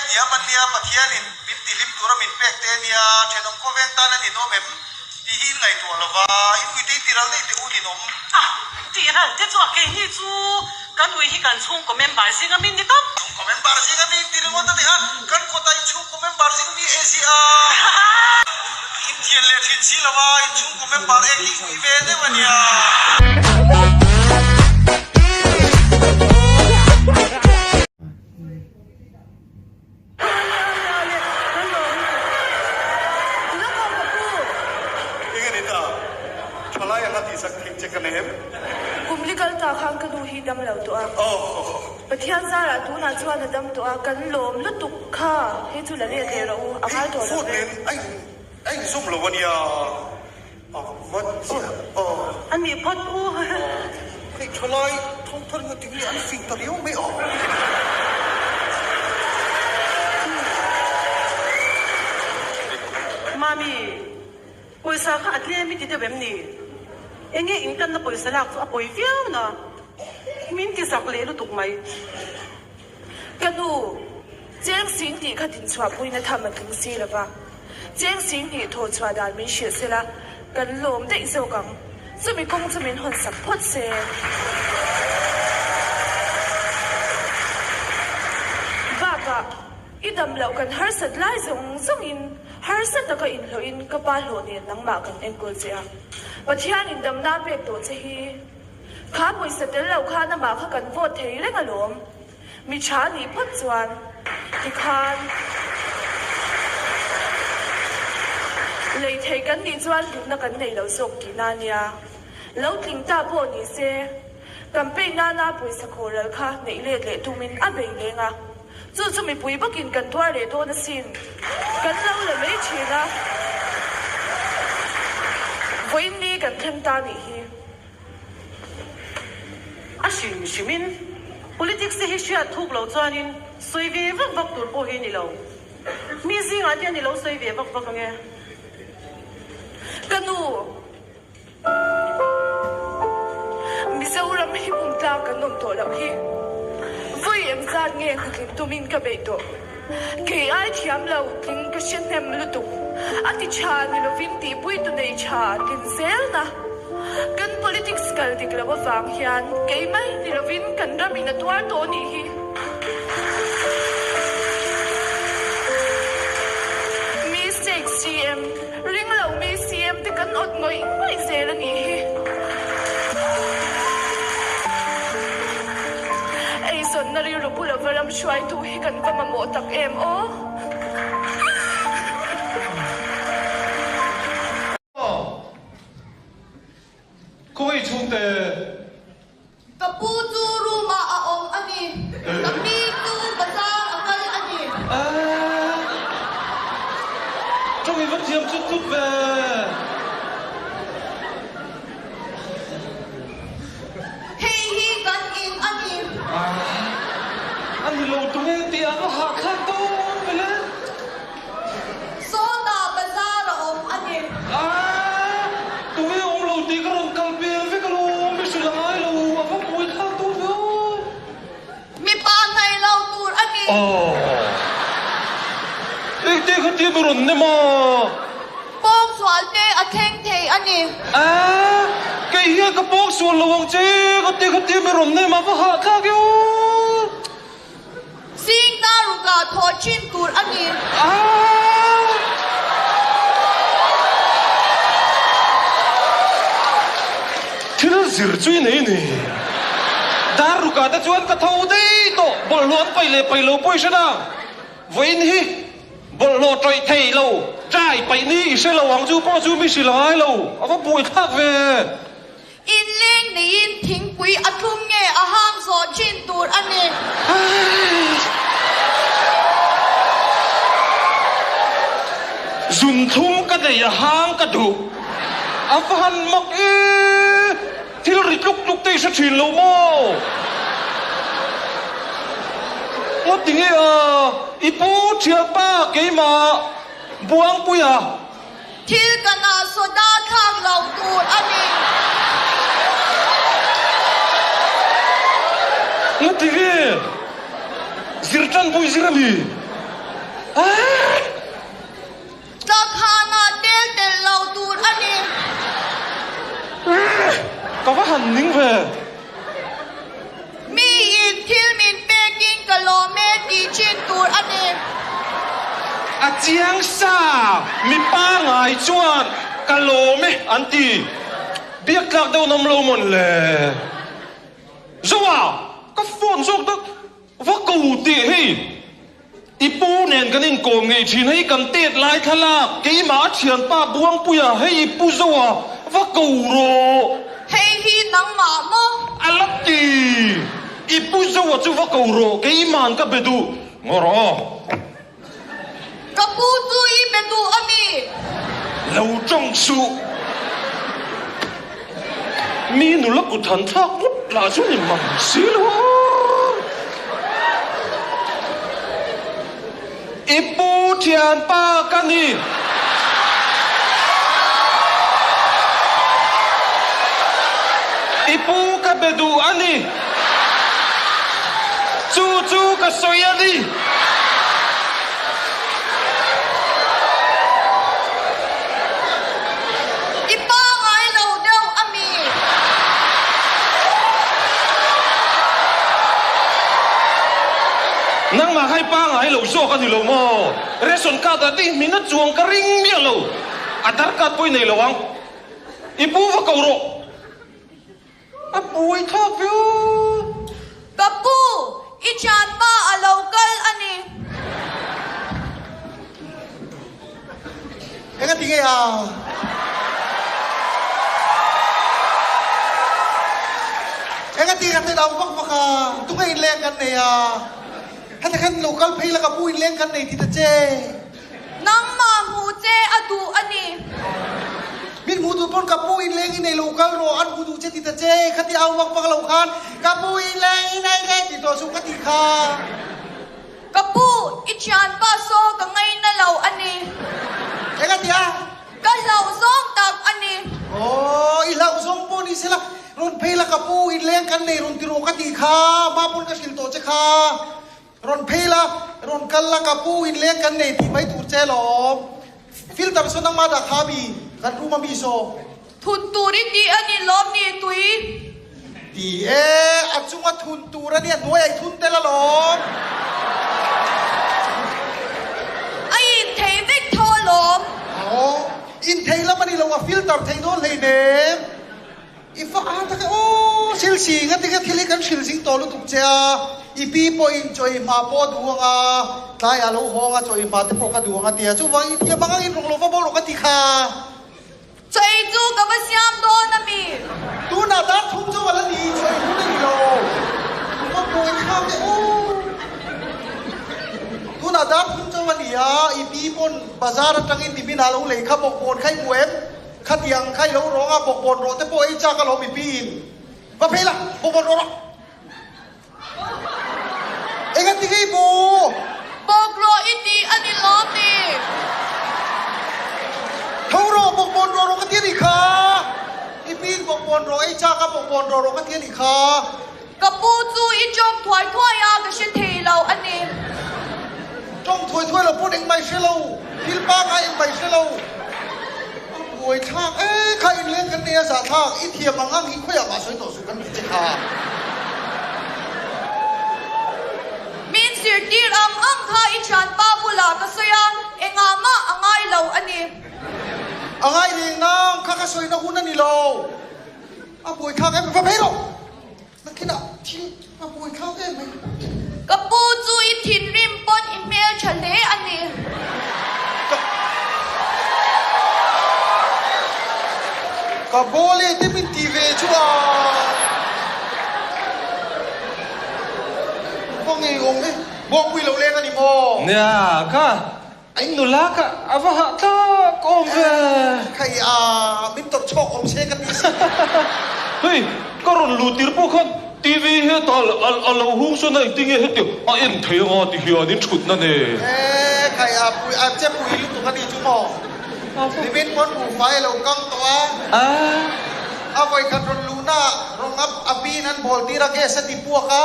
เนี่ยมันเนี่ยปะเทียนินบิดติลิมตัวมินเป็กเตเนี่ยเชนงโคเวนตันนี่โนเมมที่หินไงตัวละว่าอินวิธีที่เราได้ติอุลินมที่เราจะ做给你做กันวิธีการช่วงก็เมมบาร์ซิกามินนี่ต้นคอมเมนต์บาร์ซิกามินที่เราต้องได้ฮะกันก็ได้ช่วงคอมเมนต์บาร์ซิกามินเอเชียอินเทียนเลทินซีละว่าช่วงคอมเมนต์บาร์เอ็กซ์อีเวนต์เนี่ยวันเนี้ยKumlikal ta khang ka du hi dam lo to a pathian zara tu na chuan na dam to a kan lom lutuk kha he chu la le le ro angal toพูดเล่นไอ้ซุ่มเหรอวันเนี้ยวันอันนี้พอดอู้ไอ้ทลายท้องทนกันถึงอันสิ่งตัวเดียวไม่ออกมามีปอยสักอันเลี้ยมิติเดียวแบบนี้เอ็งอินกันนะปอยสักอ่ะปอยเฟี้ยวนะมินที่สักเลี้ยรู้ถูกไหมกันดูเจ้งสิงดีขัดินชวาปุยนะทำมันถึงซีละปะเจ้งสิงดีโทษชวาดานไม่เชื่อสิละกันลมได้อีโซกังจะมีกงจะมีหนสักพดเซบ้ากะอีดำเหล่ากันฮาร์สัดไล่ส่งอินฮาร์สัดตะก็อินเหล่าอินก็ป้าโหลเนี่ยนังมากันเองกูเสียปัจจัยอินดำน้ำเปียกตัวเชีข้าปุยสัดเหล่าข้าน้ำมาข้ากันโวดเทเร่งอารมณ์มีช้าหนีพัดจวนที่คานเลยเทกันดีจวนอยู่นักกันในเราส่งกี่นานีแล้วทิ้งตาโบนี่เซกันเป็นนาปุยสะโคเลยค่ะในเล่ทุมินอันเป็นเลงอ่ะจู่จะมีปุยบักินกันตัวเลยตัวนั่นสิกันเราเลยไม่เชื่อนะวันนี้กันเทมตาหนีอาชิมินpolitics ที่เชื่อถูกเราจวนินสวยเววักตัวโบเฮนี่เรามีสิ่งอะไรนี่เราสวยเววักไงกันดูมิเซอุรามฮิบุมตากันนมตัวเราฮิวัยเอ็มซาเงี้ยคือตุมินกับเบโตเกย์ไอที่ยามเราทิ้งก็เช่นเฮมลุตุอธิชานี่เราวินตีบุยตัวในชาตินเซลนะกัน politics กันที่เราฟังยันเกย์ไม่นี่เราวินกันรามินตัวตัวนี้ฮิมีเซ็กซีเอ็มริงเรามีซีเอ็มที่กันอดงอยไม่เซลนี่ฮิไอ้ส่วนนั้นเราพูดแล้วเราช่วยตัวให้กันก็มาโมตักเอ็มโอคุยชุงเตกระปูจูรูมาอาองอันนี้กระมีจูกระซ่าอันนี้终于问题唔出出呗เฮีฮีกันอินอันนี้อันนี้เราตรงนี้เตียงก็หักข้างต้นไปเลยโซดาบะซ่าละองอันนี้ตรงนี้องเราตีกระลงกัลเบียฟิกะลงไม่สุดท้ายเราว่าพวกมวยข้างต้นเลยมีปานในเราตูดอันนี้เอ็กเต้เขาตีบรุนเนี่ยมาโป้งสวนเตอเทงเทอันนี้แกเฮียกระโปงส่วนระวังเจ้เขาตีบรุนเนี่ยมาพวกหักข้างอยู่สิงดารุกาทอชินตูดอันนี้ที่นั่นสิรจุยนี่นี่ดารุกาแต่ชวนกระทำได้โตบอลล้วนไปเลยไปเลยไปชนะวันนี้บอลล้วนใจเทเราใจไปนี่เสียระวังจูป้อจูไม่สิร้ายเราเอาก็ป่วยทักเวอินเล่งในอินทิ้งปุยอัทุมเงอห้างสอนชินตูดอันนี้จุนทุ่มกันเลยห้างกระดูกอัฟฮันมักที่เราลุกตีสถินเราโม่ว่าทีนี้อีปูเชียป้าเกี่ยมาบวงปุยที่กันอาโซดาทางเราตูดอันนี้ว่าทีนี้สิรจันปุยสิรมี จะขนาดเด็กแต่เราตูดอันนี้ ก็ว่าหันนิ่งเว้ย มีอีกที่มินเปกินกิโลเมตรดีชินตูดอันนี้ อาเจียงซามีป้าไงจวนกะโลไหมอันตีเบียกลักเดานำเราหมดเลยจัวก็ฝนสุกตึกว่ากูตีให้อีปูเนียนกันอินโกงไงชินให้กันเตดลายทลากกี่หมาเฉียนป้าบวงปุยให้อีปูจัวว่ากูโร ให้ที่นังหมาโม อัลลักตีอีปูจัวจูว่ากูโรกี่หมันก็ไปดูงอรอ กับปูจูอีเป็นดูอันนี้ เราจ้องสูมีหนูลักอุทันทักมุดลาชุนิมันสิลวะอีปูเทียนป้ากันนี่อีปูกับเบดูอันนี้จูกับสวยอันนี้อีป้าไงเราเดียวอันนี้ นั่งมาให้ป้าไงเราโซ่กันอยู่เราโม่เรศนกาตาตีมีนัดจวงกระริงเมียเราอัดการปุยในระวังอีปูว่าเกาโรอ่ะปุยทักอยู่ กับปูอีชานป้าอะเราเกลอันนี้ Enggak tinggi ya. Enggak tinggi kan tidak apa maka tunggu inleng kan ya. Hanya kan lokal pay lah kapu inleng kan nih tidak je. นังหมาหูเจอะดูอันนี้ Min mutu pun kapu inleng ini lokal roan mutu je tidak je. Kan dia awak maka lokal kapu inleng ini kan tidak suka tika. กับปูอีชานป้าโซกับไงนะเราอันนี้ Enggak dia. ก็เราซ่องตักอันนี้ Oh, ilah usong pun isilah. Ron pay lah kapu inleng kan nih ron tiro katika. Mapun kasil to je ka. Ron pay lah ron kalla kapu inleng kan nih di mai tur je lom. Filter so nang mada khabi kan rumah biso. ทุนตูริดีอันนี้ล้อมนี่ตุย Di at sunga thun tura niya nuay ay thun tela lom. ไอ้เทวิกโทรล้อม Oh, in thay la manila wa filter thay no lay ne. Ifa ata ka oh silsing at tiga kilikan silsing tolo tukcha. Ipi po enjoy ma po duanga. Tay alo ho nga joy ma te po ka duanga tia. Chu wang itia mga inrong lo fa bo lo ka tika. ใจจูกับว่าสยามโดนนะมี Tu na da thum jo wala ni joy hu ni lo. Ko boy kha ke oh. Tu na da thum jo wala ya ipi pon bazar tangin di binalo le kha bok pon khai muem. Kha tiang khai lo ro nga bok pon ro te po ai cha ka lo mi pin. Pa phela bok pon ro. Engat tigay po. บอกโรอิตีอันนี้ล้อมนี่ Thâu ro bok pon ro ro ka tian ni kha. Ipin bok pon ro ai cha ka bok pon ro ro ka tian ni kha. กับปูจูอีจงถอยถ้วยอากับเชนเทเราอันนี้ Trong thôi thôi là bố đánh mày xe lâu. Phil ba ngay mày xe lâu. Ôi thang ê khai in lên cái này giả thang ít thiệp mà ngang ít khoe mà xoay tổ xuống cái mình chết hà. มีนเสียดีรังอังคาอีชานป้าบุลากับเสียเอ็งอามาอังไงเราอันนี้ Ang ay ning nang kakasoy na una ni Lo. Aboy thang em phải đâu. Nakina thi aboy thang em mày. กับปูจูอีทินริมปนอีเมลทะเลอันนี้ Ka bole te min TV chua. Bong ei ong eh. Bong wi lo leng ani mo. เนี่ยก็ไอ้หนูลักอะเอาว่าตาโกงเว้ย Kay min tok chok om se kan ni. เฮ้ยก็รอนลูติร์พวกเขาทีวีเฮตอลเราหุ้งส่วนไหนติงเฮติวเอ็นเทียงติเฮียนี่ชุดนั่นเอง Eh kay jet pui lu tu kan ni chu mo. Ni min pon pu fai lo kang to a. อ่า Avoy kan ron luna rong up abinan bol tira ke sa tipua ka.